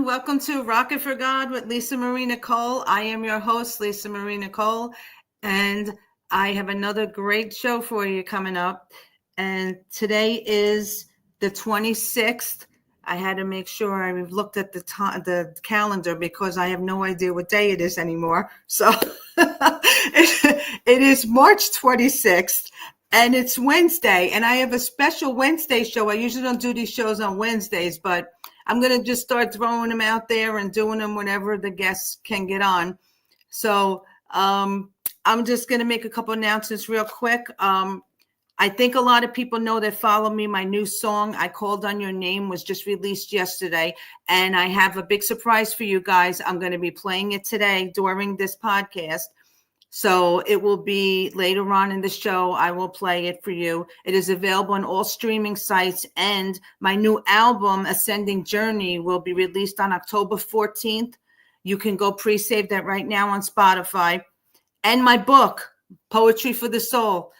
Welcome to Rockin' for God with Lisa Marie Nicole. I am your host, Lisa Marie Nicole, and I have another great show for you coming up. And today is the 26th. I had to make sure I looked at the calendar because I have no idea what day it is anymore. So it is March 26th. And it's Wednesday, and I have a special Wednesday show. I usually don't do these shows on Wednesdays, but I'm going to just start throwing them out there and doing them whenever the guests can get on. So I'm just going to make a couple announcements real quick. I think a lot of people know that follow me. My new song, I Called on Your Name, was just released yesterday. And I have a big surprise for you guys. I'm going to be playing it today during this podcast. So it will be later on in the show. I will play it for you. It is available on all streaming sites. And my new album, Ascending Journey, will be released on October 14th. You can go pre-save that right now on Spotify. And my book, Poetry for the Soul.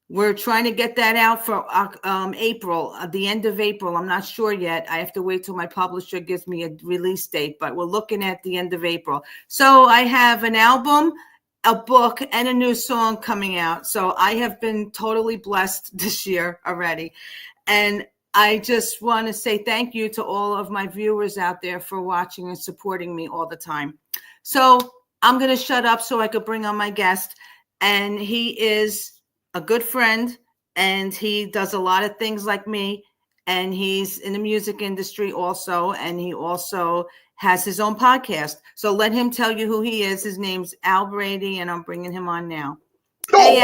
We're trying to get that out for April, the end of April. I'm not sure yet. I have to wait till my publisher gives me a release date, but we're looking at the end of April. So I have an album, a book, and a new song coming out. So I have been totally blessed this year already. And I just want to say thank you to all of my viewers out there for watching and supporting me all the time. So I'm going to shut up so I could bring on my guest. And he is a good friend, and he does a lot of things like me. And he's in the music industry also. And he also has his own podcast. So let him tell you who he is. His name's Brede, and I'm bringing him on now. Hey,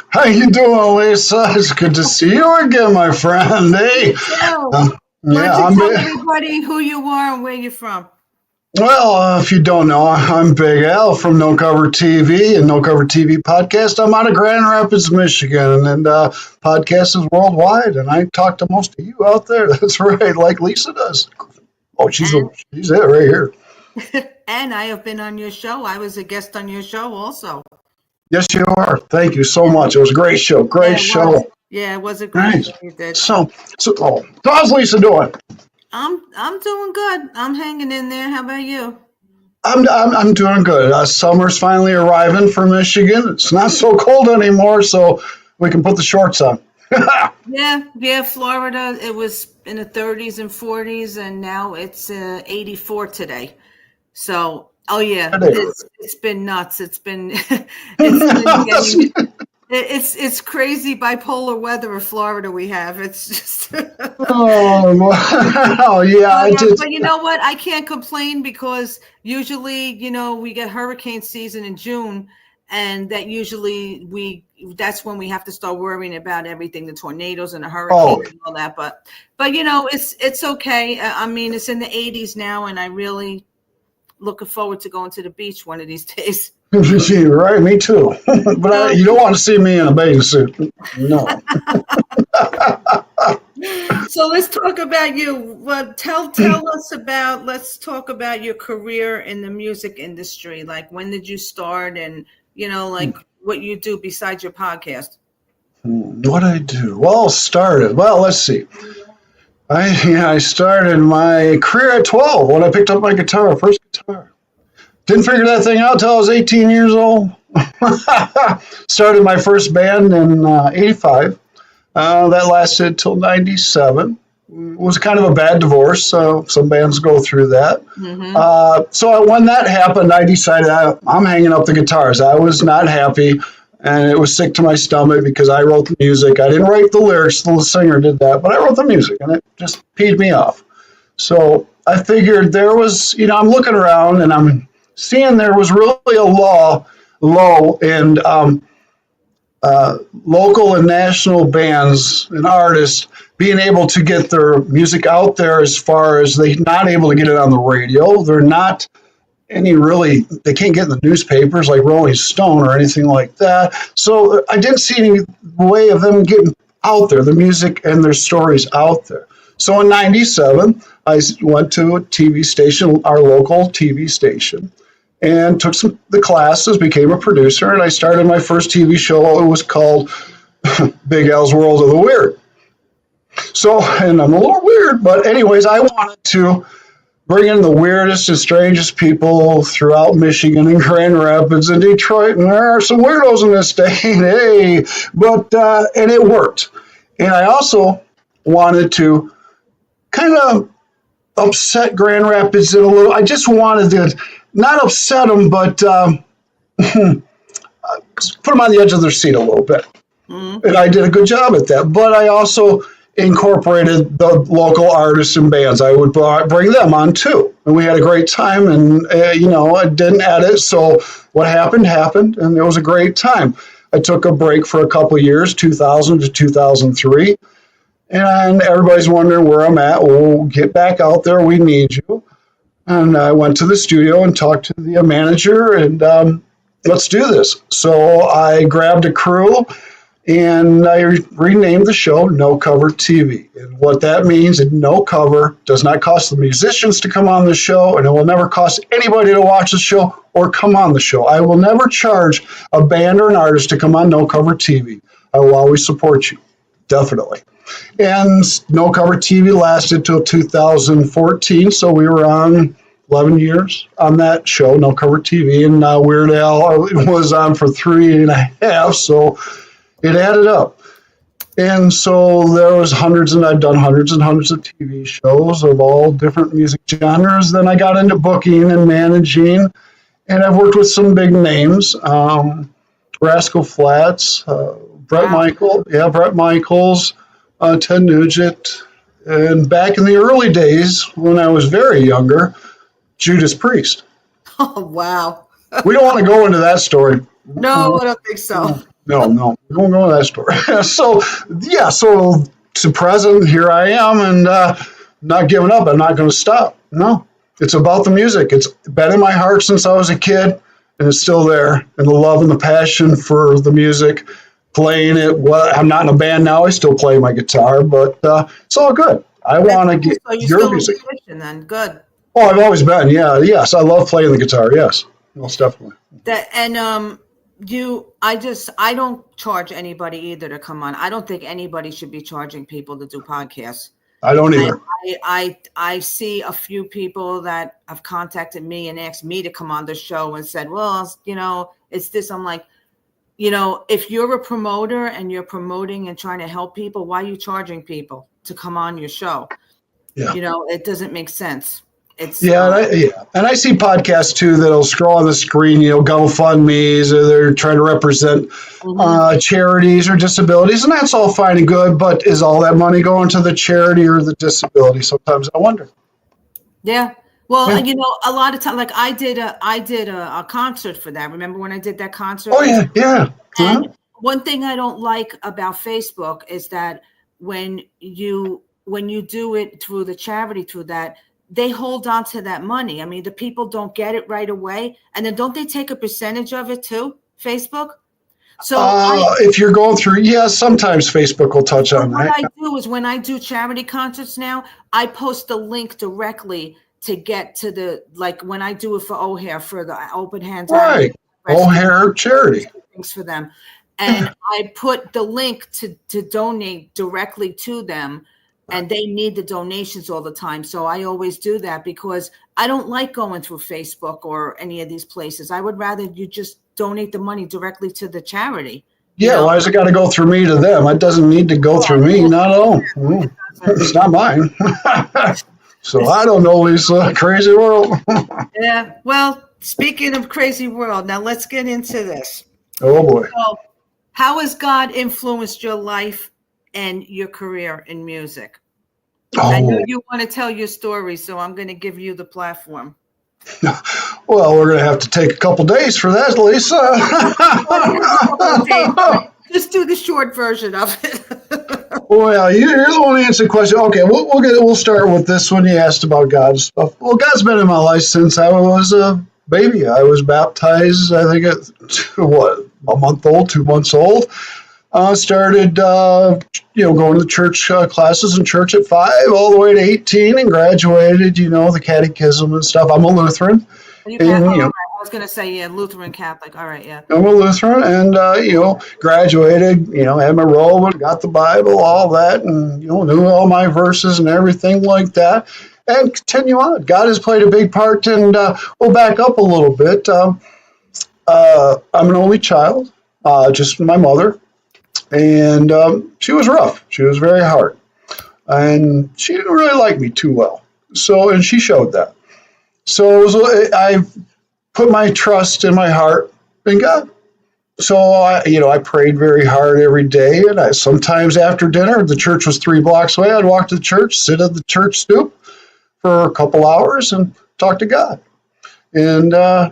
how you doing, Lisa? It's good to see you again, my friend. Hey, Why don't you tell everybody who you are and where you're from? Well, if you don't know, I'm Big Al from No Cover TV and No Cover TV Podcast. I'm out of Grand Rapids, Michigan, and podcast is worldwide, and I talk to most of you out there. That's right, like Lisa does. Oh, she's it right here. And I have been on your show. I was a guest on your show also. Yes, you are. Thank you so much. It was a great show. Great show. Yeah, it was a great show you did. So how's Lisa doing? I'm doing good. I'm hanging in there. How about you? I'm doing good. Summer's finally arriving for Michigan. It's not so cold anymore, so we can put the shorts on. Yeah, Florida, it was in the 30s and 40s, and now it's 84 today. So, it's been nuts. It's been it's crazy bipolar weather in Florida we have. It's just oh yeah, But you know what? I can't complain because usually, we get hurricane season in June. And that usually that's when we have to start worrying about everything, the tornadoes and the hurricanes and all that. But it's okay. I mean, it's in the 80s now, and I really looking forward to going to the beach one of these days. Right, me too. But you don't want to see me in a bathing suit. No. So let's talk about you. Well, let's talk about your career in the music industry. Like, when did you start, and what you do besides your podcast? What I do? Well, let's see. I started my career at 12 when I picked up my first guitar. Didn't figure that thing out till I was 18 years old. Started my first band in 85. That lasted till 97. It was kind of a bad divorce, so some bands go through that. Mm-hmm. So when that happened, I decided I'm hanging up the guitars. I was not happy, and it was sick to my stomach because I wrote the music. I didn't write the lyrics, the singer did that, but I wrote the music, and it just peed me off. So I figured there was, I'm looking around, and I'm seeing there was really a low in local and national bands and artists being able to get their music out there, as far as they're not able to get it on the radio. They're not they can't get in the newspapers like Rolling Stone or anything like that. So I didn't see any way of them getting out there, the music and their stories out there. So in 97, I went to a TV station, our local TV station, and took the classes, became a producer, and I started my first TV show. It was called Big Al's World of the Weird. So, and I'm a little weird, but anyways, I wanted to bringing the weirdest and strangest people throughout Michigan and Grand Rapids and Detroit. And there are some weirdos in this state, hey, but, and it worked. And I also wanted to kind of upset Grand Rapids in a little. I just wanted to not upset them, but put them on the edge of their seat a little bit. Mm-hmm. And I did a good job at that. But I also incorporated the local artists and bands. I would bring them on too. And we had a great time. And, I didn't edit. So what happened, and it was a great time. I took a break for a couple of years, 2000 to 2003. And everybody's wondering where I'm at. Well, get back out there. We need you. And I went to the studio and talked to the manager, and let's do this. So I grabbed a crew, and I renamed the show No Cover TV. And what that means is no cover does not cost the musicians to come on the show, and it will never cost anybody to watch the show or come on the show. I will never charge a band or an artist to come on No Cover TV. I will always support you, definitely. And No Cover TV lasted till 2014, so we were on 11 years on that show, No Cover TV, and Weird Al was on for 3.5, so it added up. And so there was hundreds, and I've done hundreds and hundreds of TV shows of all different music genres. Then I got into booking and managing, and I've worked with some big names, Rascal Flatts, Brett Michaels, Ted Nugent, and back in the early days when I was very younger, Judas Priest. Oh, wow. We don't want to go into that story. No, I don't think so. No, we won't go into that story. So to present, here I am, and not giving up. I'm not going to stop. No, it's about the music. It's been in my heart since I was a kid, and it's still there. And the love and the passion for the music. Playing it. Well, I'm not in a band now. I still play my guitar, but it's all good. I want to get your music. Then good. Oh, I've always been. Yeah, yes, I love playing the guitar. Yes, most definitely. I don't charge anybody either to come on. I don't think anybody should be charging people to do podcasts. I don't either. I see a few people that have contacted me and asked me to come on the show and said, well, it's this. I'm like, if you're a promoter and you're promoting and trying to help people, why are you charging people to come on your show? Yeah. It doesn't make sense. And I see podcasts too that'll scroll on the screen, GoFundMe's, or they're trying to represent charities or disabilities, and that's all fine and good. But is all that money going to the charity or the disability? Sometimes I wonder. Yeah. Well, a lot of time, like I did a concert for that. Remember when I did that concert? Oh yeah. And one thing I don't like about Facebook is that when you do it through the charity, through that, they hold on to that money. I mean, the people don't get it right away, and then don't they take a percentage of it too? Facebook. So if you're going through, sometimes Facebook will touch on that. What I do is when I do charity concerts now, I post the link directly to get to the, like when I do it for O'Hare, for the Open Hands. Right. O'Hare charity. Things for them. And I put the link to donate directly to them, and they need the donations all the time. So I always do that because I don't like going through Facebook or any of these places. I would rather you just donate the money directly to the charity. Yeah, why does it got to go through me to them? It doesn't need to go through me. Not at all. It's not mine. So I don't know, Lisa. Crazy world. Yeah. Well, speaking of crazy world, now let's get into this. Oh boy. So, how has God influenced your life and your career in music? I know you want to tell your story, so I'm going to give you the platform. Well, we're going to have to take a couple days for that, Lisa. Just do the short version of it. Well, you're the one to answer the question. Okay, we'll start with this one. You asked about God's stuff. Well, God's been in my life since I was a baby. I was baptized, I think, at a month old, 2 months old. Started, going to church classes in church at 5 all the way to 18 and graduated, the catechism and stuff. I'm a Lutheran. I was going to say, Lutheran Catholic. All right, yeah. I'm a Lutheran and, graduated, had my robe, got the Bible, all that, and, knew all my verses and everything like that. and continue on. God has played a big part, and we'll back up a little bit. I'm an only child, just my mother, and she was rough. She was very hard, and she didn't really like me too well. So, and she showed that. So I put my trust in my heart in God. So I prayed very hard every day, and I sometimes after dinner, the church was 3 blocks away. I'd walk to the church, sit at the church stoop for a couple hours, and talk to God. And I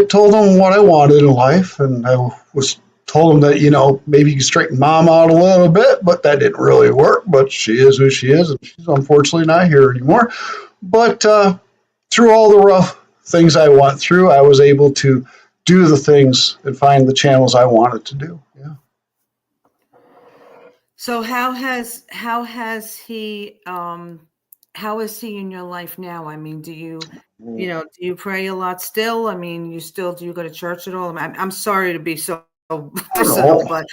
told him what I wanted in life, and I was told him that maybe you could straighten mom out a little bit, but that didn't really work. But she is who she is, and she's unfortunately not here anymore. But through all the rough things I went through, I was able to do the things and find the channels I wanted to do. Yeah. So how is he in your life now? I mean, do you pray a lot still? I mean, do you go to church at all? I'm sorry to be so personal, but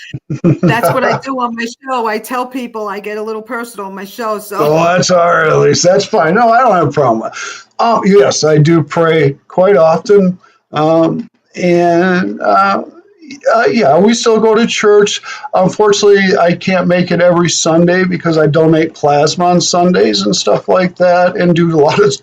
that's what I do on my show. I tell people I get a little personal on my show. So that's all right, at least that's fine. No, I don't have a problem. Yes, I do pray quite often. Yeah, we still go to church. Unfortunately, I can't make it every Sunday because I donate plasma on Sundays and stuff like that, and do a lot of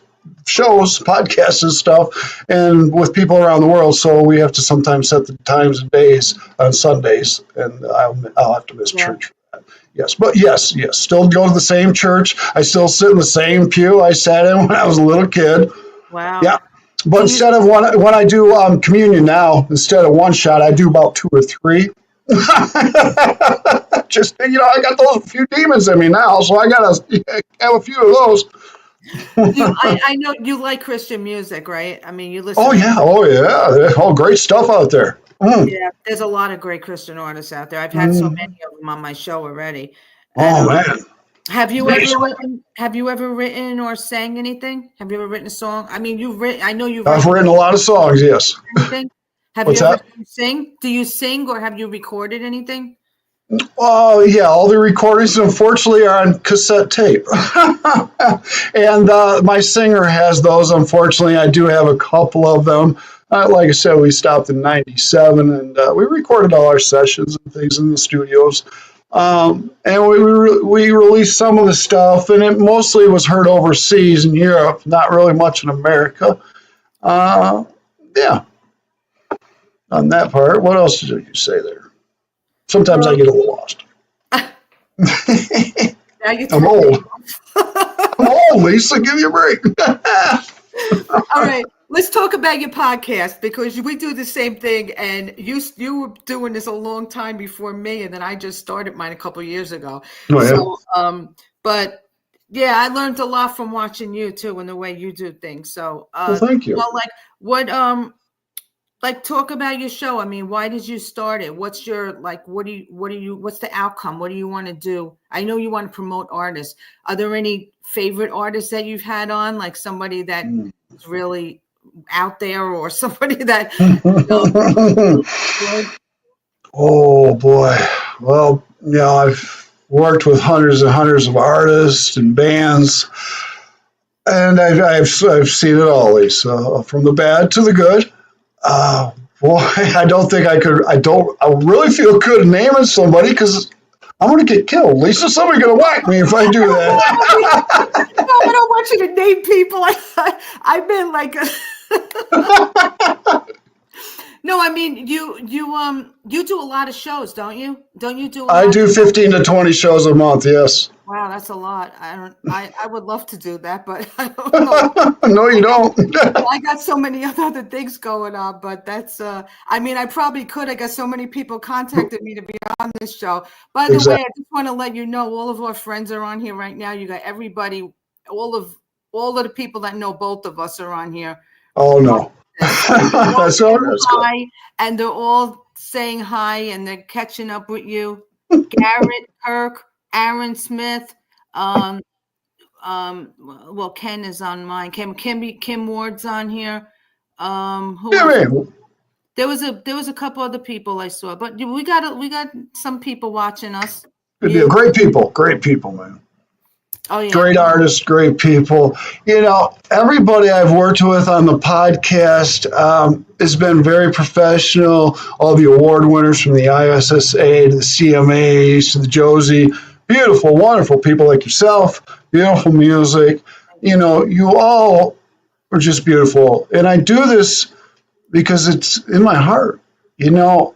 shows, podcasts and stuff, and with people around the world. So we have to sometimes set the times and days on Sundays, and I'll have to miss church for that. Yes, but yes, still go to the same church. I still sit in the same pew I sat in when I was a little kid. Wow. Yeah. But instead of when I do communion now, instead of one shot, I do about 2 or 3. Just I got those few demons in me now, so I gotta have a few of those. I know you like Christian music, right? I mean, you listen. Oh yeah, great stuff out there. Yeah, there's a lot of great Christian artists out there. I've had so many of them on my show already. Oh man. Have you ever written or sang anything? Have you ever written a song? I mean, I've written a lot of songs, yes. Anything? What's you ever that? sing? Do you sing or have you recorded anything? Oh, yeah, all the recordings, unfortunately, are on cassette tape. And my singer has those, unfortunately. I do have a couple of them. Like I said, we stopped in 97, and we recorded all our sessions and things in the studios. And we released some of the stuff, and it mostly was heard overseas in Europe, not really much in America. Yeah, on that part. What else did you say there? Sometimes I get a little lost. I'm old. I'm old, Lisa. Give me a break. All right. Let's talk about your podcast, because we do the same thing, and you were doing this a long time before me, and then I just started mine a couple of years ago. Oh, yeah. So, but yeah, I learned a lot from watching you too, and the way you do things. So, well, thank you. Well, talk about your show. I mean, why did you start it? What's your what's the outcome? What do you want to do? I know you want to promote artists. Are there any favorite artists that you've had on, like somebody that is really out there, or somebody that Oh boy. Well, I've worked with hundreds and hundreds of artists and bands, and I've seen it all, Lisa, from the bad to the good. Boy, I don't think I could. I really feel good naming somebody, because I'm going to get killed. Lisa, somebody's going to whack me if I do that. No, I don't want you to name people. I've been like No, I mean, you do a lot of shows, don't you? Don't you do? I do 15 to 20 shows a month. Yes. Wow, that's a lot. I would love to do that, but I don't know. No, you don't. I got so many other things going on, but that's. I mean, I probably could. I got so many people contacted me to be on this show. By the way, I just want to let you know, all of our friends are on here right now. You got everybody, all of the people that know both of us are on here. Oh no. That's all right. Hi, and they're all saying hi, and they're catching up with you. Garrett, Kirk, Aaron Smith, well, Ken is on mine. Kim Ward's on here. There was a couple other people I saw, but we got some people watching us. Great people, man. Oh yeah. Great artists, great people. You know, everybody I've worked with on the podcast has been very professional. All the award winners from the ISSA to the CMAs to the Josie. Beautiful, wonderful people like yourself. Beautiful music. You know, you all are just beautiful. And I do this because it's in my heart. You know,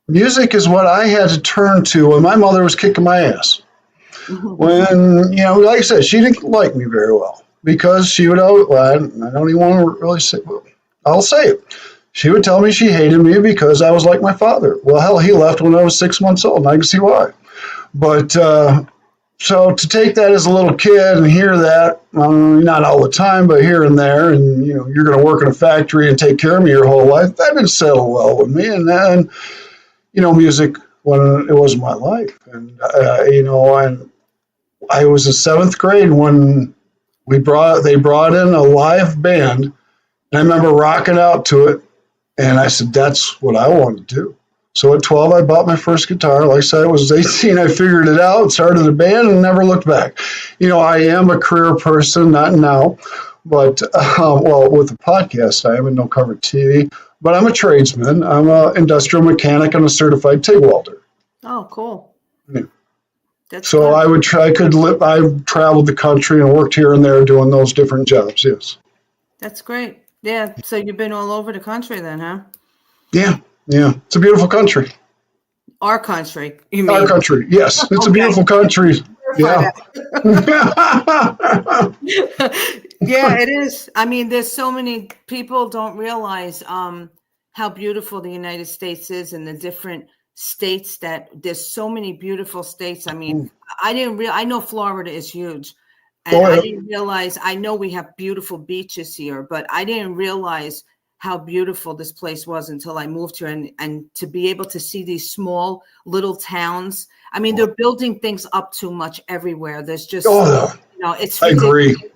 music is what I had to turn to when my mother was kicking my ass. When, you know, like I said, she didn't like me very well because she would always, well, I don't even want to really say, well, I'll say it. She would tell me she hated me because I was like my father. Well, hell, he left when I was 6 months old, and I can see why. But so to take that as a little kid and hear that, not all the time, but here and there, and, you know, you're going to work in a factory and take care of me your whole life, that didn't settle well with me. And then, you know, music, when it was my life. And, you know, and I was in seventh grade when they brought in a live band, and I remember rocking out to it, and I said, "That's what I want to do." So at 12, I bought my first guitar. Like I said, I was 18. I figured it out, started a band, and never looked back. You know, I am a career person, not now, but well, with the podcast, I am in no cover TV. But I'm a tradesman. I'm an industrial mechanic and a certified TIG welder. Oh, cool. Yeah. That's So good. I traveled the country and worked here and there doing those different jobs. Yes. That's great. Yeah. So you've been all over the country then, huh? Yeah. Yeah. It's a beautiful country. Our country, you Our mean? country. Yes. It's a Okay. beautiful country. Clarify Yeah. that. Yeah, it is. I mean, there's so many people don't realize how beautiful the United States is and the different states that there's so many beautiful states. I mean, I know Florida is huge, and Oh, I yeah. didn't realize, I know we have beautiful beaches here, but I didn't realize how beautiful this place was until I moved here, and to be able to see these small little towns. I mean, they're building things up too much everywhere. There's just, Oh, you know, it's I ridiculous. agree.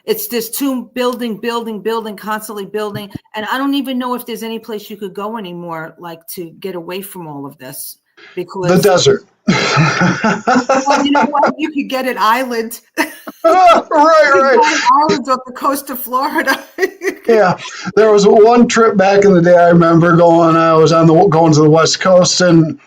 It's just too building, constantly building. And I don't even know if there's any place you could go anymore, like to get away from all of this. The Because, desert. well, you know what? You could get an island. Right, You could right. buy an island off the coast of Florida. Yeah, there was one trip back in the day I remember going. I was going to the West Coast, and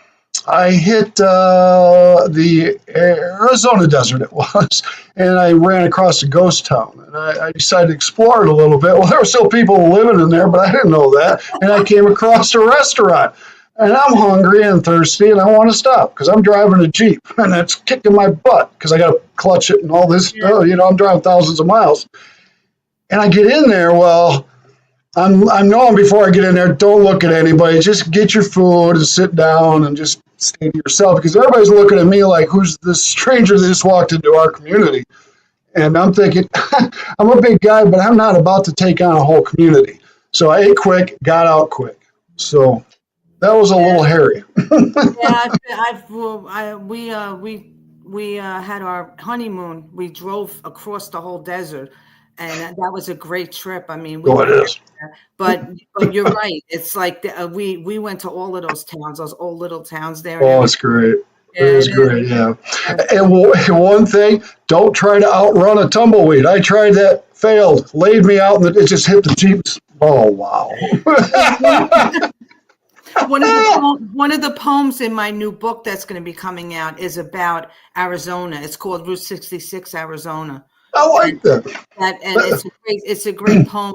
I hit the Arizona desert. It was, and I ran across a ghost town, and I decided to explore it a little bit. Well, there were still people living in there, but I didn't know that. And I came across a restaurant, and I'm hungry and thirsty, and I want to stop because I'm driving a Jeep, and it's kicking my butt because I got to clutch it and all this. Yeah. You know, I'm driving thousands of miles. And I get in there, well, I'm knowing before I get in there, don't look at anybody. Just get your food and sit down and just stay to yourself because everybody's looking at me like, who's this stranger that just walked into our community? And I'm thinking, I'm a big guy, but I'm not about to take on a whole community. So I ate quick, got out quick. So that was a little hairy. Yeah, we had our honeymoon. We drove across the whole desert, and that was a great trip. I mean, we Oh, it went is. there, but you're right. It's like we went to all of those towns, those old little towns there, and Oh, everything. it's great. Yeah, It it is is. great, yeah. Yeah. And one thing, don't try to outrun a tumbleweed. I tried that, failed, laid me out, and it just hit the Jeeps. Oh, wow. One of the poems in my new book that's going to be coming out is about Arizona. It's called Route 66, Arizona. I And like that. it's a great poem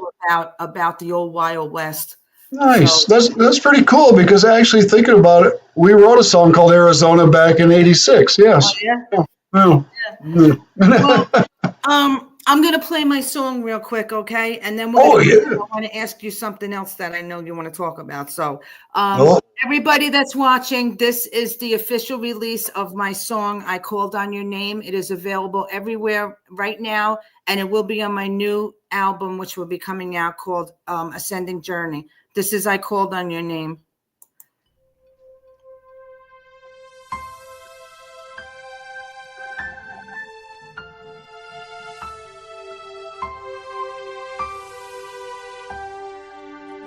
about the old Wild West. Nice. So That's pretty cool because actually thinking about it, we wrote a song called Arizona back in '86. oh Yes. yeah. Yeah. Well, Yeah. I'm gonna play my song real quick, okay? And then Oh, I yeah. want to ask you something else that I know you want to talk about. So, Well, everybody that's watching, this is the official release of my song, I Called on Your Name. It is available everywhere right now, and it will be on my new album, which will be coming out called Ascending Journey. This is I Called on Your Name.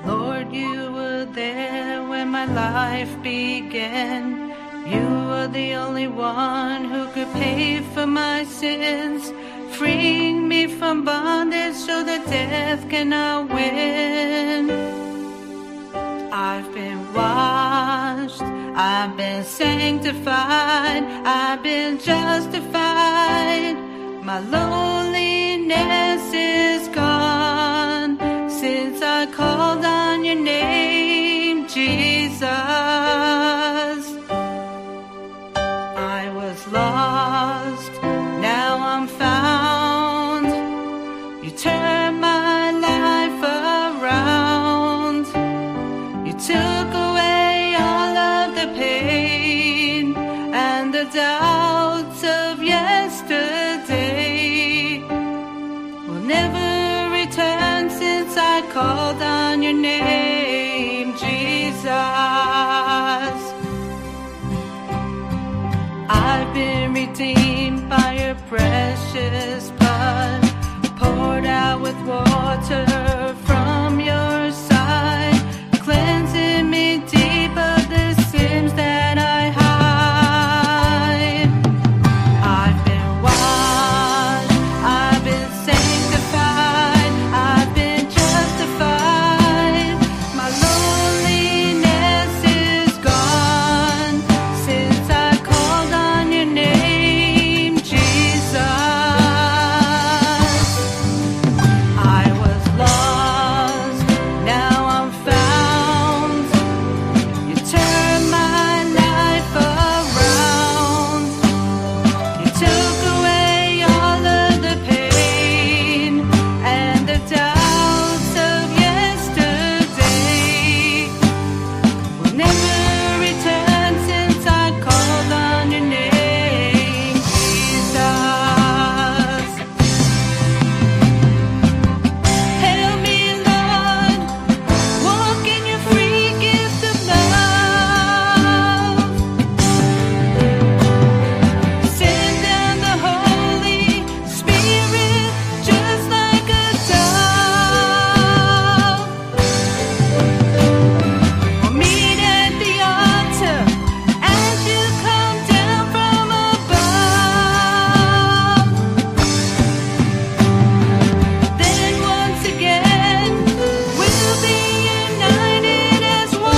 Lord, you were there when my life began. You were the only one who could pay for my sins. freeing me from bondage so that death cannot win. I've been washed, I've been sanctified, I've been justified. My loneliness is gone since I called on your name, Jesus. I was lost, now I'm found. You turned my life around. You took away all of the pain and the doubts of yesterday. Will never return since I called on your name, Jesus. I've been redeemed by your precious blood, poured out with water from your side, cleansing me deep of the sins that I hide. I've been washed, I've been sanctified, I've been justified. My loneliness is gone since I called on your name, Jesus. I was lost, now I'm found. You turned my life around. You took away all of the pain and the doubts of yesterday. Will never return since I called on your name, Jesus. Help me, Lord, walk in your free gift of love. Send down the Holy Spirit just like a dove. We'll meet at the altar as you come down from above. Then once again, we'll be united as one.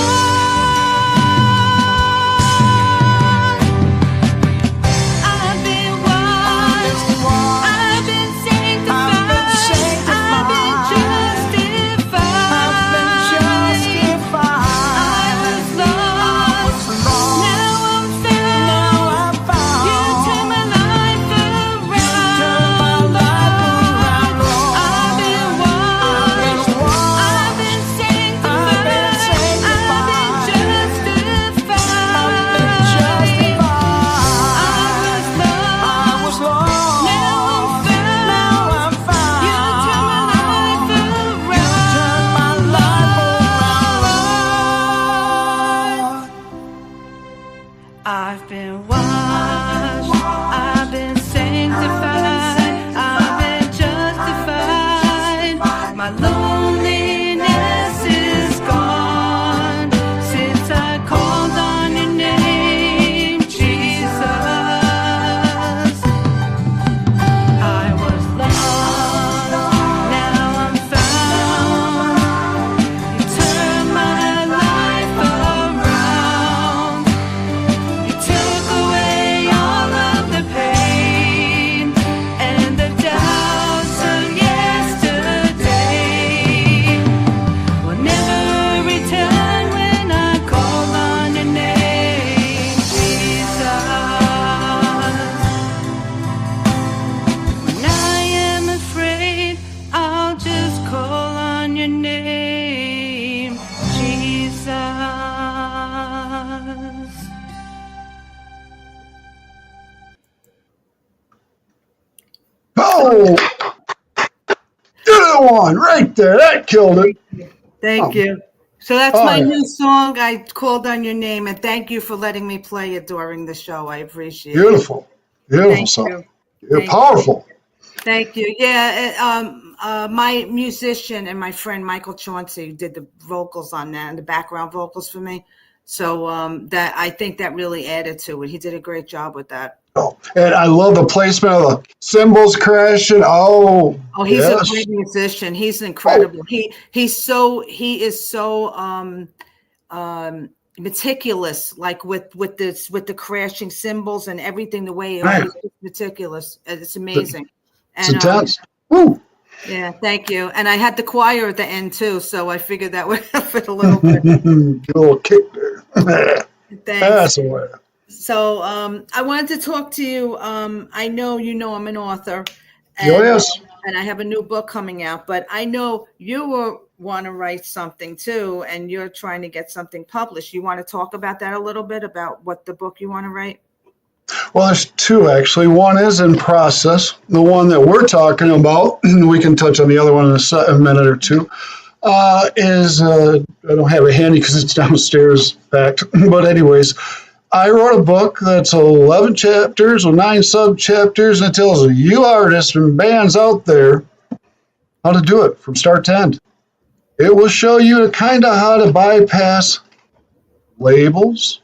I've been washed, I've been sanctified, I've been justified. I was lost, now I'm found. You turned my life around, Lord. I've been washed, I've been sanctified, I've been justified. I was lost, now I'm found. You turned my life around. I've been washed, I've been sanctified, I've been justified. My loneliness is gone since I called on your name, Jesus. I was lost, now I'm found. You turned my life around. You took away all of the pain and the doubts of yesterday. Will never return when I call on your name, Jesus. When I am afraid, I'll just call on your name, Jesus. Oh, good one right there. That killed it. Thank Oh. you. So that's Oh, my yeah. new song. I called on your name, and thank you for letting me play it during the show. I appreciate it. Beautiful. Beautiful Thank song. you. You're Thank you. powerful. Thank you. Yeah, my musician and my friend Michael Chauncey did the vocals on that and the background vocals for me. So that I think that really added to it. He did a great job with that. Oh, and I love the placement of the cymbals crashing. Oh, Oh, he's a yes. great musician. He's Oh, incredible. He is so meticulous, like with the crashing cymbals and everything. The way man, he's just meticulous. It's it's amazing. it's And intense. Woo. yeah, thank you. And I had the choir at the end too, so I figured that would help it a little bit. Get a little kick there. Thanks. That's a way. So I wanted to talk to you. I know you know I'm an author, Oh, yes. and I have a new book coming out. But I know you want to write something too, and you're trying to get something published. You want to talk about that a little bit about what the book you want to write? Well, there's two actually. One is in process. The one that we're talking about, and we can touch on the other one in a minute or two, is I don't have it handy because it's downstairs, fact. But anyways, I wrote a book that's 11 chapters or 9 sub chapters, and it tells you artists and bands out there how to do it from start to end. It will show you kind of how to bypass labels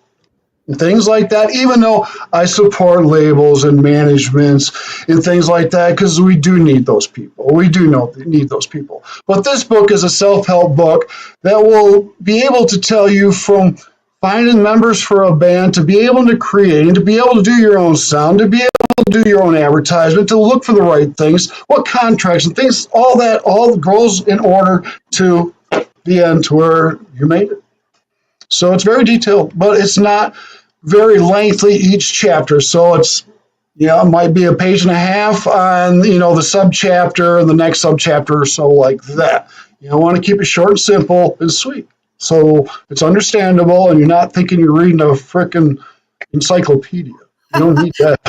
and things like that, even though I support labels and managements and things like that, because we do need those people. We do need those people. But this book is a self-help book that will be able to tell you from finding members for a band to be able to create and to be able to do your own sound, to be able to do your own advertisement, to look for the right things, what contracts and things, all that all goes in order to the end to where you made it. So it's very detailed, but it's not very lengthy each chapter. So it's, it might be a page and a half on, the sub chapter and the next sub chapter or so like that. I want to keep it short and simple and sweet. So it's understandable and you're not thinking you're reading a frickin' encyclopedia. You don't need that.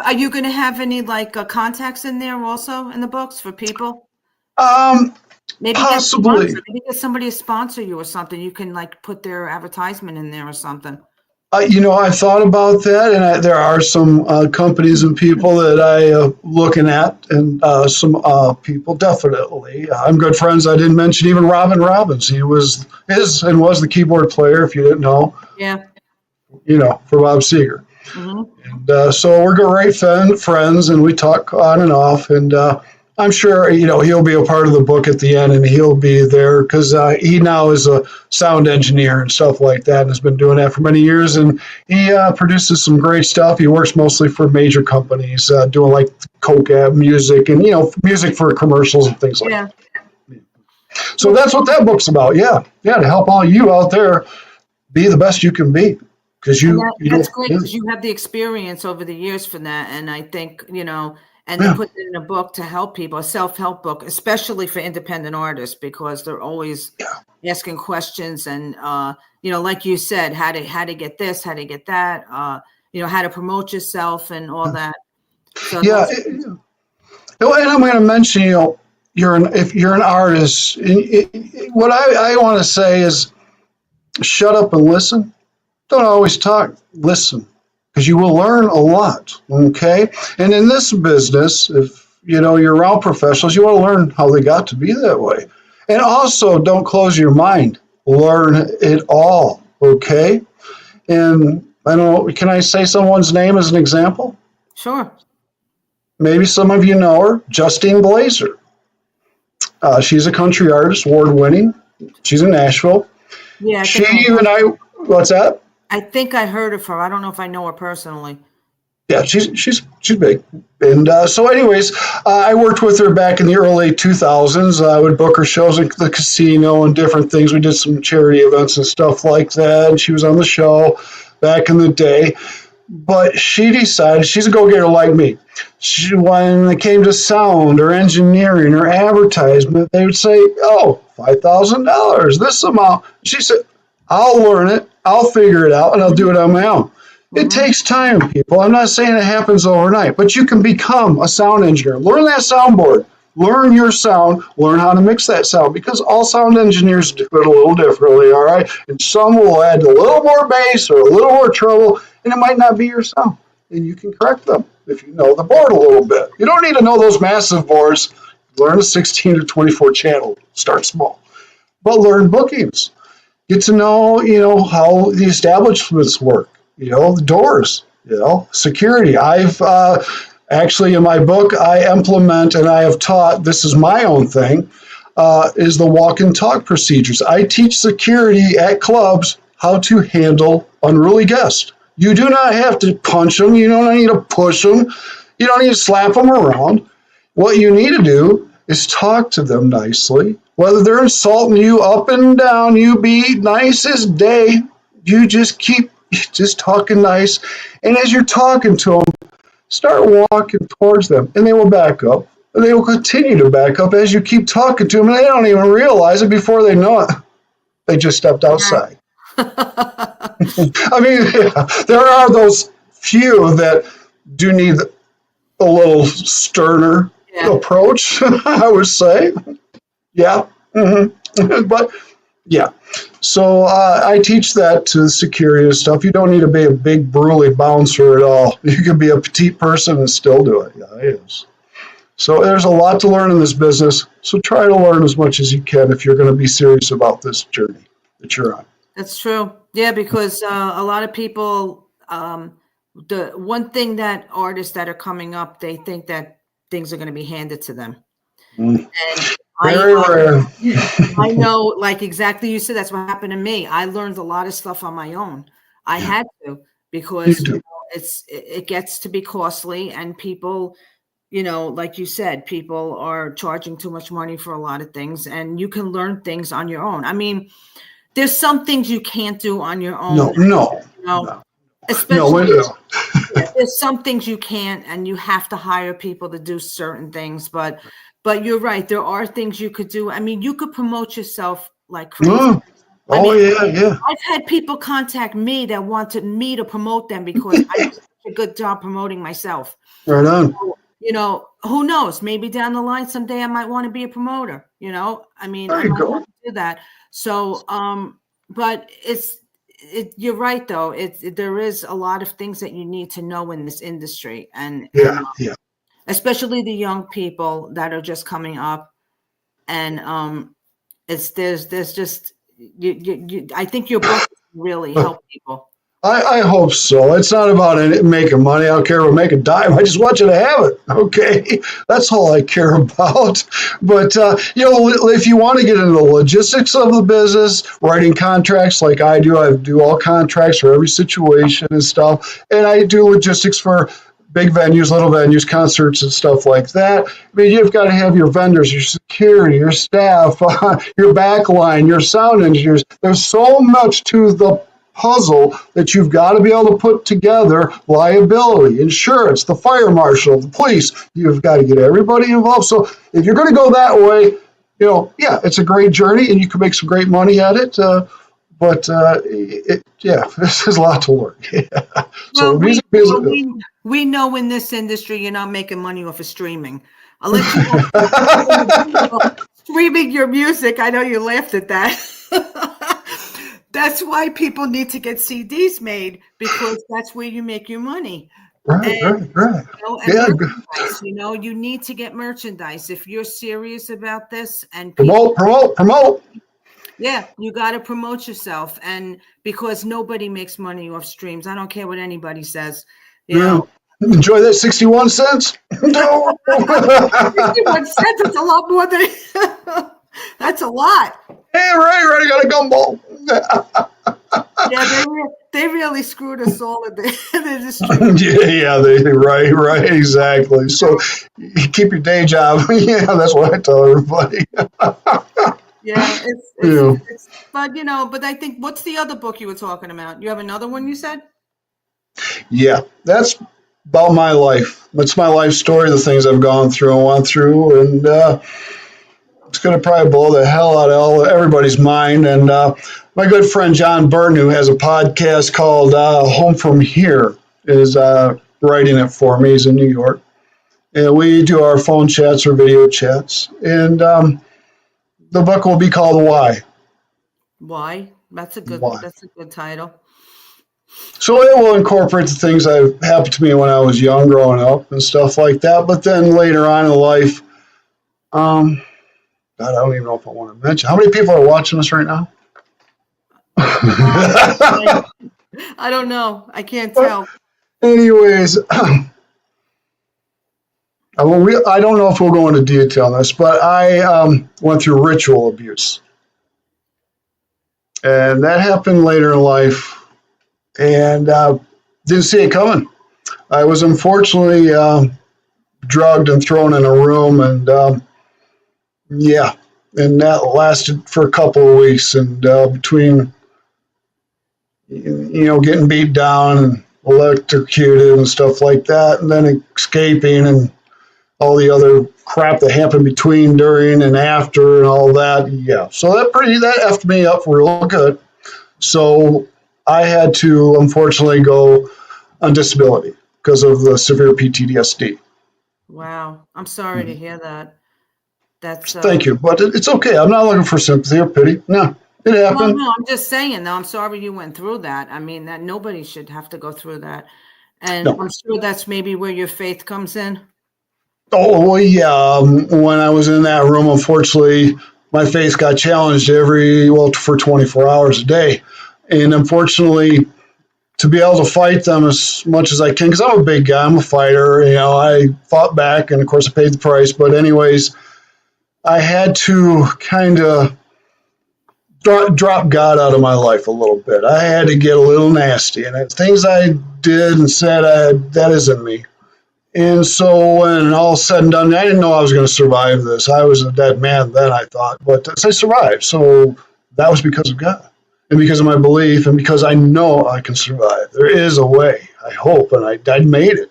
Are you gonna have any like contacts in there also in the books for people? Maybe Possibly. get somebody to sponsor you or something. You can like put their advertisement in there or something. I thought about that, and there are some companies and people that I looking at, and some people definitely. I'm good friends. I didn't mention even Robin Robbins. He was the keyboard player. If you didn't know, Yeah. For Bob Seger. Mm-hmm. And so we're great friends, and we talk on and off, and I'm sure, he'll be a part of the book at the end, and he'll be there because he now is a sound engineer and stuff like that and has been doing that for many years. And he produces some great stuff. He works mostly for major companies, doing like Coke music and, music for commercials and things like that. So that's what that book's about. Yeah. Yeah. To help all you out there be the best you can be. That's great because you have the experience over the years for that. And I think, and they put it in a book to help people, a self-help book, especially for independent artists, because they're always asking questions and, like you said, how to get this, how to get that, how to promote yourself and all that. So and I'm going to mention, if you're an artist, what I want to say is shut up and listen. Don't always talk, listen. Because you will learn a lot, okay? And in this business, if you're around professionals, you want to learn how they got to be that way. And also, don't close your mind. Learn it all, okay? And I don't know, can I say someone's name as an example? Sure. Maybe some of you know her, Justine Blazer. She's a country artist, award-winning. She's in Nashville. Yeah. What's that? I think I heard of her. I don't know if I know her personally. Yeah, she's big. And so anyways, I worked with her back in the early 2000s. I would book her shows at the casino and different things. We did some charity events and stuff like that. And she was on the show back in the day. But she decided, she's a go-getter like me. When it came to sound or engineering or advertisement, they would say, $5,000, this amount. She said, I'll learn it. I'll figure it out, and I'll do it on my own. It takes time, people. I'm not saying it happens overnight, but you can become a sound engineer. Learn that soundboard. Learn your sound. Learn how to mix that sound, because all sound engineers do it a little differently, all right? And some will add a little more bass or a little more treble, and it might not be your sound. And you can correct them if you know the board a little bit. You don't need to know those massive boards. Learn a 16 or 24 channel. Start small. But learn bookings. Get to know, how the establishments work. the doors, security. I've actually, in my book, I implement and I have taught, this is my own thing, is the walk and talk procedures. I teach security at clubs how to handle unruly guests. You do not have to punch them. You don't need to push them. You don't need to slap them around. What you need to do is talk to them nicely. Whether they're insulting you up and down, you be nice as day. You just keep just talking nice. And as you're talking to them, start walking towards them, and they will back up. And they will continue to back up as you keep talking to them, and they don't even realize it before they know it. They just stepped outside. I mean, there are those few that do need a little sterner approach, I would say. Yeah. But, yeah. So I teach that to security and stuff. You don't need to be a big, burly bouncer at all. You can be a petite person and still do it. Yeah, it is. So there's a lot to learn in this business. So try to learn as much as you can if you're going to be serious about this journey that you're on. That's true. Yeah, because a lot of people, the one thing that artists that are coming up, they think that things are going to be handed to them. And Very rare. I know, like exactly you said, that's what happened to me. I learned a lot of stuff on my own. I had to, because it gets to be costly, and people, like you said, people are charging too much money for a lot of things, and you can learn things on your own. I mean, there's some things you can't do on your own. No. Especially, there's some things you can't, and you have to hire people to do certain things. But you're right. There are things you could do. I mean, you could promote yourself like crazy. Yeah. I've had people contact me that wanted me to promote them because I did a good job promoting myself. Right on. So, who knows? Maybe down the line someday I might want to be a promoter. I mean, I might want to do that. So, but you're right though. There is a lot of things that you need to know in this industry, and especially the young people that are just coming up, and there's just I think your book really help people. I hope so. It's not about making money. I don't care about making a dime. I just want you to have it. Okay, that's all I care about. But if you want to get into the logistics of the business, writing contracts like I do all contracts for every situation and stuff. And I do logistics for big venues, little venues, concerts and stuff like that. I mean, you've got to have your vendors, your security, your staff, your backline, your sound engineers. There's so much to the puzzle that you've got to be able to put together. Liability, insurance, the fire marshal, the police. You've got to get everybody involved. So if you're going to go that way, it's a great journey and you can make some great money at it. But this is a lot to learn. So we know in this industry you're not making money off of streaming. Unless you're streaming your music. I know you laughed at that. That's why people need to get CDs made, because that's where you make your money. Right. Merchandise, you need to get merchandise if you're serious about this. And promote. Yeah, you got to promote yourself, and because nobody makes money off streams. I don't care what anybody says. Enjoy that 61 cents. No. 61 cents. It's a lot more than. That's a lot. Hey, right. I got a gumball. Yeah, they really screwed us all in the industry. Right, exactly. So keep your day job. Yeah, that's what I tell everybody. Yeah, it's but I think, what's the other book you were talking about? You have another one, you said? Yeah, that's about my life. That's my life story, the things I've gone through and went through, and it's going to probably blow the hell out of everybody's mind. And my good friend John Burton, who has a podcast called Home From Here, is writing it for me. He's in New York. And we do our phone chats or video chats. And the book will be called Why. Why? That's a good title. So it will incorporate the things that happened to me when I was young, growing up and stuff like that. But then later on in life, God, I don't even know if I want to mention. How many people are watching us right now? I don't know. I can't But tell. anyways, I don't know if we'll go into detail on this, but I went through ritual abuse. And that happened later in life, and didn't see it coming. I was unfortunately drugged and thrown in a room, and yeah, and that lasted for a couple of weeks. And between getting beat down and electrocuted and stuff like that, and then escaping and all the other crap that happened between, during, and after, and all that. Yeah, so that effed me up real good. So I had to unfortunately go on disability because of the severe PTSD. Wow. I'm sorry to hear that. That's Thank you, but it's okay. I'm not looking for sympathy or pity. No, it well, happened. no, I'm just saying though, I'm sorry you went through that. I mean, that nobody should have to go through that. And No. I'm sure that's maybe where your faith comes in. Oh, well, yeah. When I was in that room, unfortunately, my faith got challenged for 24 hours a day. And unfortunately, to be able to fight them as much as I can, because I'm a big guy, I'm a fighter, I fought back, and of course I paid the price. But anyways, I had to kind of drop God out of my life a little bit. I had to get a little nasty, and things I did and said, that isn't me. And so when all said and done, I didn't know I was going to survive this. I was a dead man then, I thought, but I survived. So that was because of God and because of my belief and because I know I can survive. There is a way, I hope, and I made it.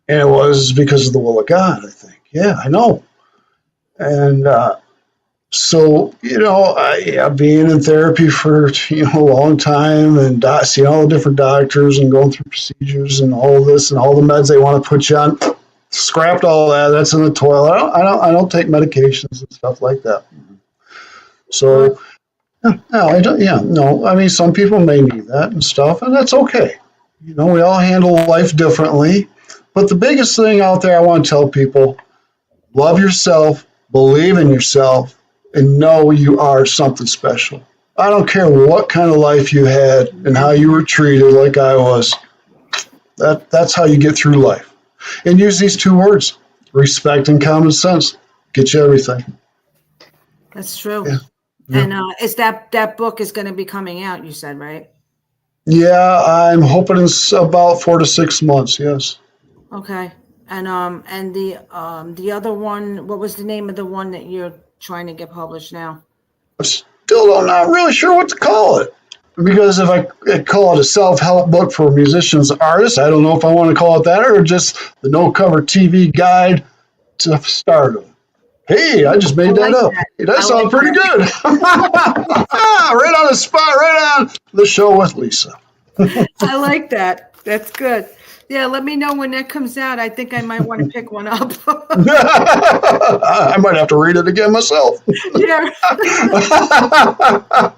And it was because of the will of God, I think. Yeah, I know. And so, being in therapy for, a long time and seeing all the different doctors and going through procedures and all this and all the meds they want to put you on, scrapped all that. That's in the toilet. I don't take medications and stuff like that. So, no, I don't, yeah, no, I mean, some people may need that and stuff, and that's okay. We all handle life differently. But the biggest thing out there I want to tell people, love yourself, believe in yourself, and know you are something special. I don't care what kind of life you had and how you were treated like I was. That's how you get through life. And use these two words, respect and common sense. Get you everything. That's true. Yeah. Yeah. And is that book is going to be coming out, you said, right? Yeah, I'm hoping it's about 4 to 6 months, yes. Okay. And the other one, what was the name of the one that you're trying to get published now? I'm not really sure what to call it. Because if I call it a self-help book for musicians and artists, I don't know if I want to call it that or just the no-cover TV guide to stardom. Hey, I just made that up. Hey, that sounds pretty good. Right on the spot, right on the show with Lisa. I like that. That's good. Yeah, let me know when that comes out. I think I might want to pick one up. I might have to read it again myself. Yeah.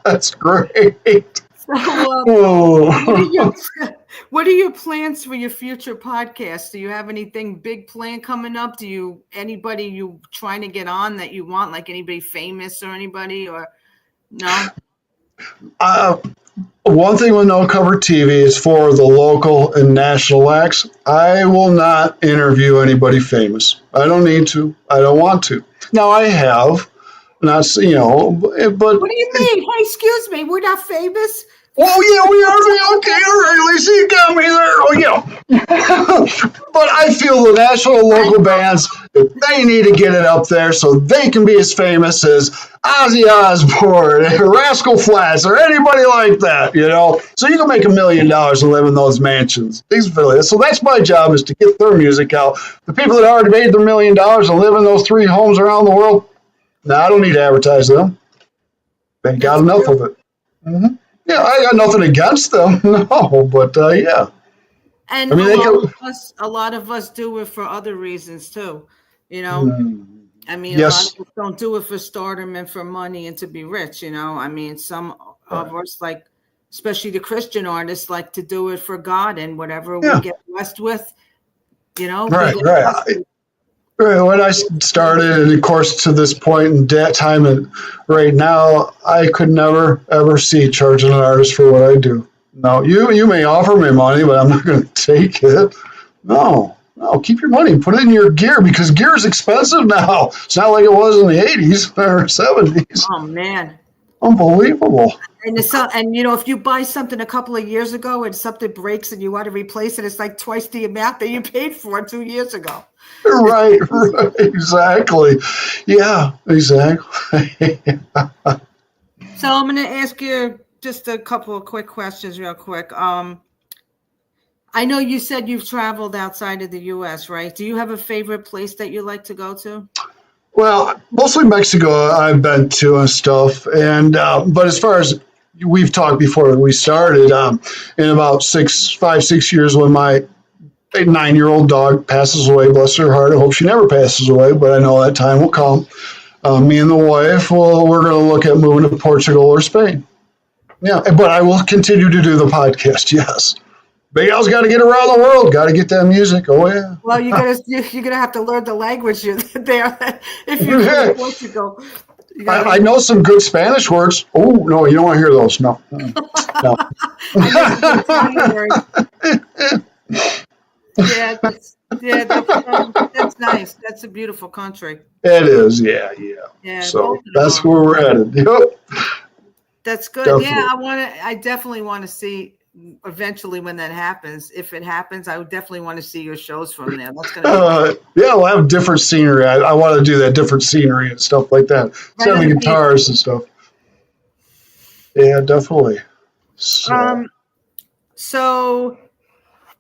That's great. So, what are your plans for your future podcast? Do you have anything big planned coming up? Anybody you trying to get on that you want, like anybody famous or anybody, or no? One thing with No Cover TV is for the local and national acts. I will not interview anybody famous. I don't need to. I don't want to. Now I have, not but. What do you mean? Hey, excuse me, we're not famous. Oh yeah, we are. Okay, all right, Lisa, you got me there. Oh yeah. But I feel the national and local bands, they need to get it up there so they can be as famous as Ozzy Osbourne, Rascal Flatts, or anybody like that, So you can make $1 million and live in those mansions. So that's my job, is to get their music out. The people that already made their $1 million and live in those 3 homes around the world, I don't need to advertise them. They got enough of it. Mm-hmm. Yeah, I got nothing against them, no, but yeah. And a lot of us do it for other reasons too, I mean, yes. A lot of us don't do it for stardom and for money and to be rich, I mean, some of us, like, especially the Christian artists, like to do it for God and whatever we get blessed with, Right. When I started, and of course to this point in time and right now, I could never ever see charging an artist for what I do. No, you may offer me money, but I'm not going to take it. No, no, keep your money, put it in your gear because gear is expensive now. It's not like it was in the 80s or 70s. Oh man. Unbelievable. And if you buy something a couple of years ago and something breaks and you want to replace it, it's like twice the amount that you paid for 2 years ago. Right, exactly. Yeah, exactly. So I'm going to ask you just a couple of quick questions real quick. I know you said you've traveled outside of the U.S., right? Do you have a favorite place that you like to go to? Well, mostly Mexico I've been to and stuff. And but as far as we've talked before we started, in about 6 years when my 9-year-old dog passes away, bless her heart. I hope she never passes away, but I know that time will come. Me and the wife, we're going to look at moving to Portugal or Spain. Yeah, but I will continue to do the podcast, yes. Big Al's got to get around the world. Got to get that music. Oh yeah. Well, you're gonna have to learn the language there if you go to Portugal. I know some good Spanish words. Oh no, you don't want to hear those. No, no. That's nice. That's a beautiful country. It is. Yeah. So that's where we're headed. Yep. That's good. Definitely. Yeah, I definitely want to see. Eventually, when that happens, if it happens, I would definitely want to see your shows from there. That's gonna we'll have different scenery. I want to do that different scenery and stuff like that. Selling guitars and stuff. Yeah, definitely. So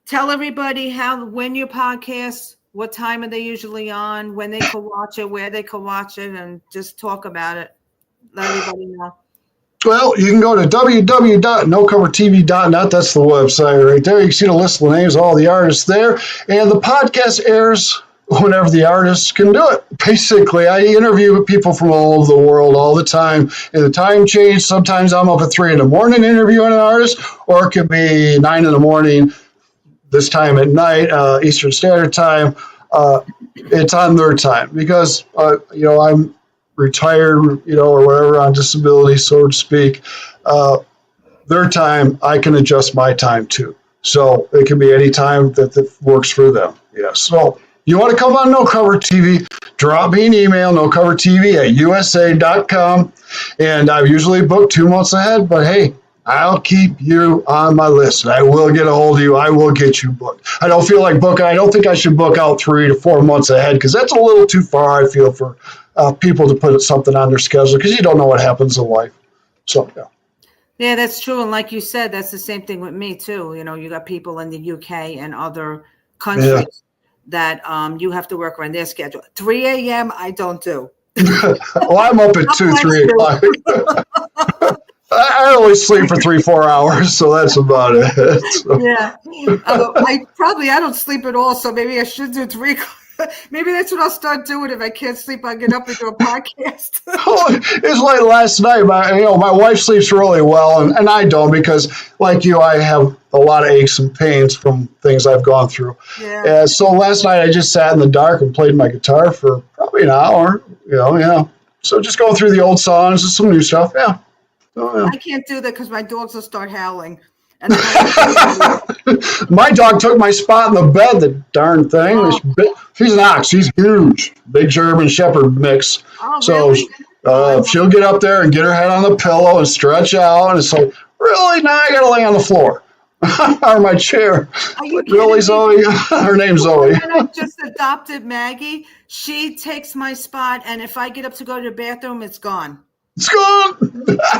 tell everybody when your podcast, what time are they usually on, when they can watch it, where they can watch it, and just talk about it. Let everybody know. Well, you can go to www.nocovertv.net. That's the website right there. You can see the list of the names of all the artists there. And the podcast airs whenever the artists can do it. Basically, I interview people from all over the world all the time. And the time change, sometimes I'm up at 3 a.m. interviewing an artist, or it could be 9 a.m. this time at night, Eastern Standard Time. It's on their time because, I'm retired, or whatever, on disability, so to speak. Their time, I can adjust my time to. So it can be any time that works for them. Yeah. So you want to come on No Cover TV, drop me an email, nocovertv@usa.com. And I usually book 2 months ahead, but hey, I'll keep you on my list. I will get a hold of you. I will get you booked. I don't feel like booking. I don't think I should book out 3 to 4 months ahead because that's a little too far, I feel, for people to put something on their schedule because you don't know what happens in life. So, yeah. Yeah, that's true. And like you said, that's the same thing with me, too. You got people in the UK and other countries that you have to work around their schedule. 3 a.m., I don't do. Well, I'm up at 2, 3 o'clock. I only sleep for 3-4 hours, so that's about it. So. Yeah. I don't sleep at all, so maybe I should do 3 o'clock. Maybe that's what I'll start doing. If I can't sleep, I'll get up and do a podcast. It's like last night. My wife sleeps really well, and I don't because, like you, I have a lot of aches and pains from things I've gone through. Yeah. So last night I just sat in the dark and played my guitar for probably an hour. So just going through the old songs and some new stuff. Yeah. I can't do that because my dogs will start howling. And my dog took my spot in the bed, the darn thing. Oh. She's an ox. She's huge. Big German Shepherd mix. Oh, so really? She'll get up there and get her head on the pillow and stretch out. And it's like, really? Now I got to lay on the floor. Or my chair. Really, Zoe? Her name's Zoe. When I just adopted Maggie, she takes my spot. And if I get up to go to the bathroom, it's gone. It's gone.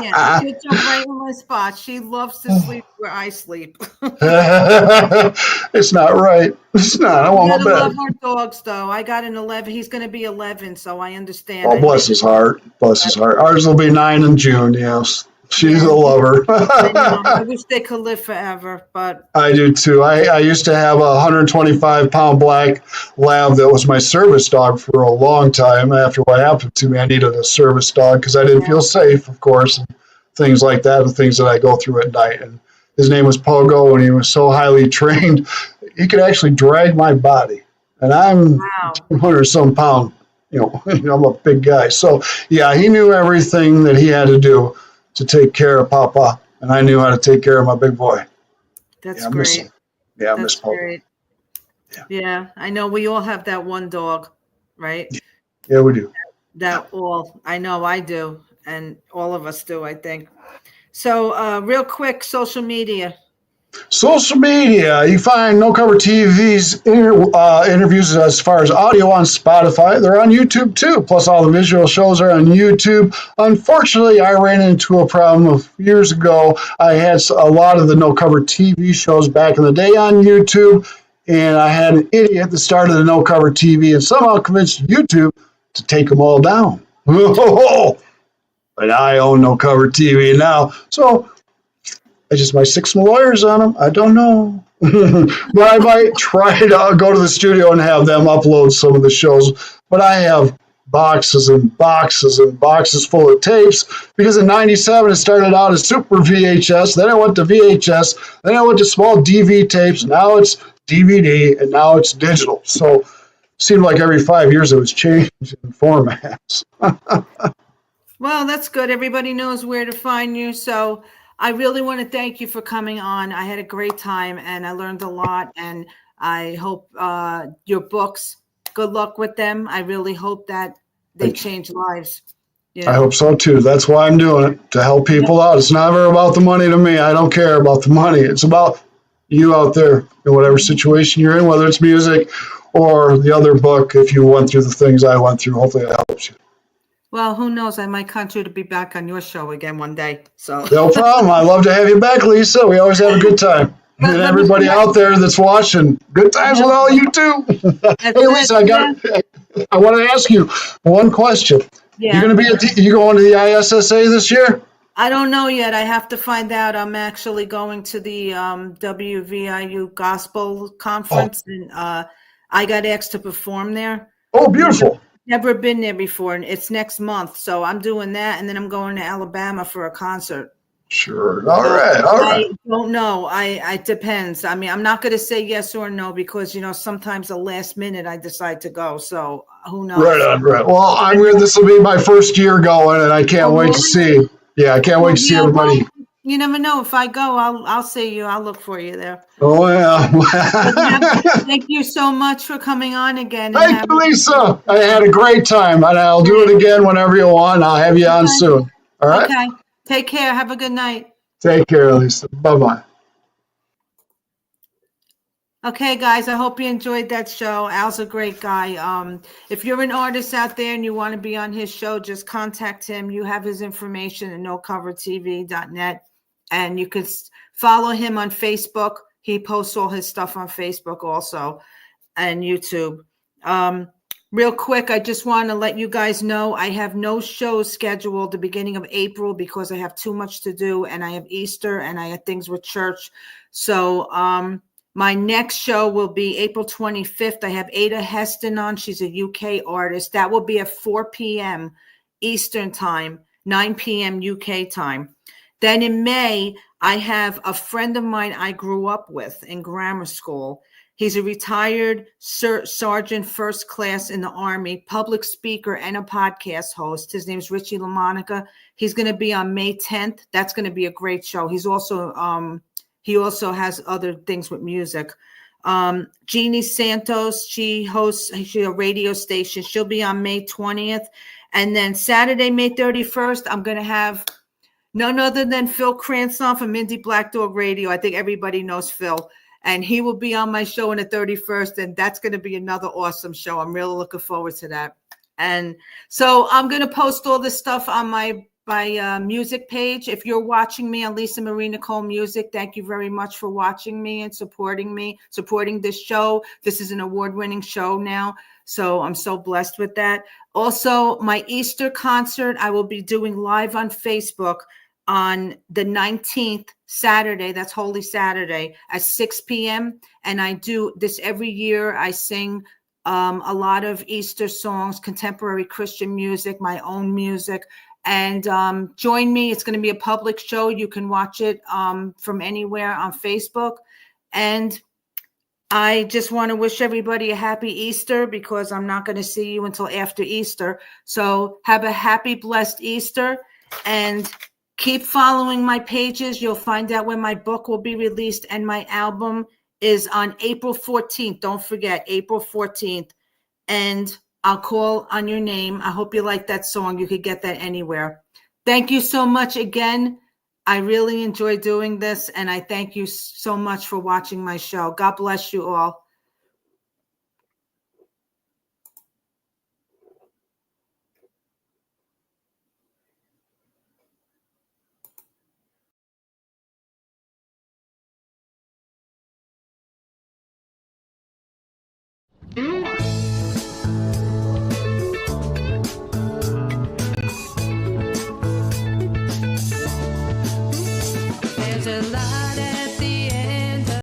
Yeah, she jump right in my spot. She loves to sleep where I sleep. It's not right. It's not. I want my bed. I love our dogs, though. I got an 11. He's going to be 11, so I understand. Oh, bless his heart. Bless his heart. Ours will be 9 in June. Yes. She's a lover. I wish they could live forever, but I do too. I used to have a 125-pound black lab that was my service dog for a long time. After what happened to me, I needed a service dog because I didn't feel safe, of course, and things like that, the things that I go through at night. And his name was Pogo, and he was so highly trained, he could actually drag my body. And I'm 200-some pound. I'm a big guy. So, yeah, he knew everything that he had to do to take care of Papa, and I knew how to take care of my big boy. That's Yeah, I miss great. him. Yeah, I miss That's Pogo. great. Yeah. Yeah, I know we all have that one dog, right? Yeah, we do. I know I do, and all of us do, I think. So, real quick, social media. Social media, you find No Cover TV's interviews as far as audio on Spotify. They're on YouTube too, plus all the visual shows are on YouTube. Unfortunately, I ran into a problem years ago. I had a lot of the No Cover TV shows back in the day on YouTube, and I had an idiot that started the No Cover TV and somehow convinced YouTube to take them all down. But I own No Cover TV now. So I just might stick some lawyers on them. I don't know. But I might try to go to the studio and have them upload some of the shows. But I have boxes and boxes and boxes full of tapes because in 97 it started out as Super VHS. Then I went to VHS. Then I went to small DV tapes. Now it's DVD. And now it's digital. So it seemed like every 5 years it was changing formats. Well, that's good. Everybody knows where to find you. So, I really want to thank you for coming on. I had a great time and I learned a lot. And I hope your books, good luck with them. I really hope that they change lives. You know? I hope so too. That's why I'm doing it, to help people out. It's never about the money to me. I don't care about the money. It's about you out there in whatever situation you're in, whether it's music or the other book. If you went through the things I went through, hopefully it helps you. Well, who knows? I might consider to be back on your show again one day. So no problem. I'd love to have you back, Lisa. We always have a good time. And everybody out there that's watching, good times with all you too. Hey, Lisa, I want to ask you one question. Yeah. You're going to be you going to the ISSA this year? I don't know yet. I have to find out. I'm actually going to the WVIU Gospel Conference, and I got asked to perform there. Oh, beautiful. Never been there before, and it's next month. So I'm doing that, and then I'm going to Alabama for a concert. Sure. All right. I don't know. It depends. I mean, I'm not going to say yes or no because, sometimes the last minute I decide to go. So who knows? Right on, right. Well, this will be my first year going, and I can't wait to see. Yeah, I can't wait to see everybody. Well, you never know. If I go, I'll see you. I'll look for you there. Oh, yeah. Thank you so much for coming on again. Thank you, Lisa. I had a great time, and I'll do it again whenever you want. I'll have you on soon. All right? Okay. Take care. Have a good night. Take care, Lisa. Bye-bye. Okay, guys, I hope you enjoyed that show. Al's a great guy. If you're an artist out there and you want to be on his show, just contact him. You have his information at nocovertv.net, and you can follow him on Facebook. He posts all his stuff on Facebook also, and YouTube. Real quick, I just want to let you guys know I have no shows scheduled the beginning of April because I have too much to do, and I have Easter and I have things with church. So my next show will be April 25th. I have Ada Heston on. She's a UK artist. That will be at 4 p.m. Eastern time, 9 p.m. UK time. Then in May, I have a friend of mine I grew up with in grammar school. He's a retired sergeant first class in the Army, public speaker, and a podcast host. His name is Richie LaMonica. He's going to be on May 10th. That's going to be a great show. He's also he also has other things with music. Jeannie Santos, she hosts a radio station. She'll be on May 20th. And then Saturday, May 31st, I'm going to have none other than Phil Cranston from Indie Black Dog Radio. I think everybody knows Phil. And he will be on my show on the 31st, and that's going to be another awesome show. I'm really looking forward to that. And so I'm going to post all this stuff on my music page. If you're watching me on Lisa Marie Nicole Music, thank you very much for watching me and supporting this show. This is an award-winning show now, so I'm so blessed with that. Also, my Easter concert, I will be doing live on Facebook on the 19th, Saturday, that's Holy Saturday, at 6 p.m. And I do this every year. I sing a lot of Easter songs, contemporary Christian music, my own music. And join me. It's going to be a public show. You can watch it from anywhere on Facebook. And I just want to wish everybody a happy Easter because I'm not going to see you until after Easter. So have a happy, blessed Easter. And Keep following my pages. You'll find out when my book will be released, and my album is on April 14th. Don't forget, April 14th. And I'll call on your name. I hope you like that song. You could get that anywhere. Thank you so much again. I really enjoy doing this, and I thank you so much for watching my show. God bless you all. There's a lot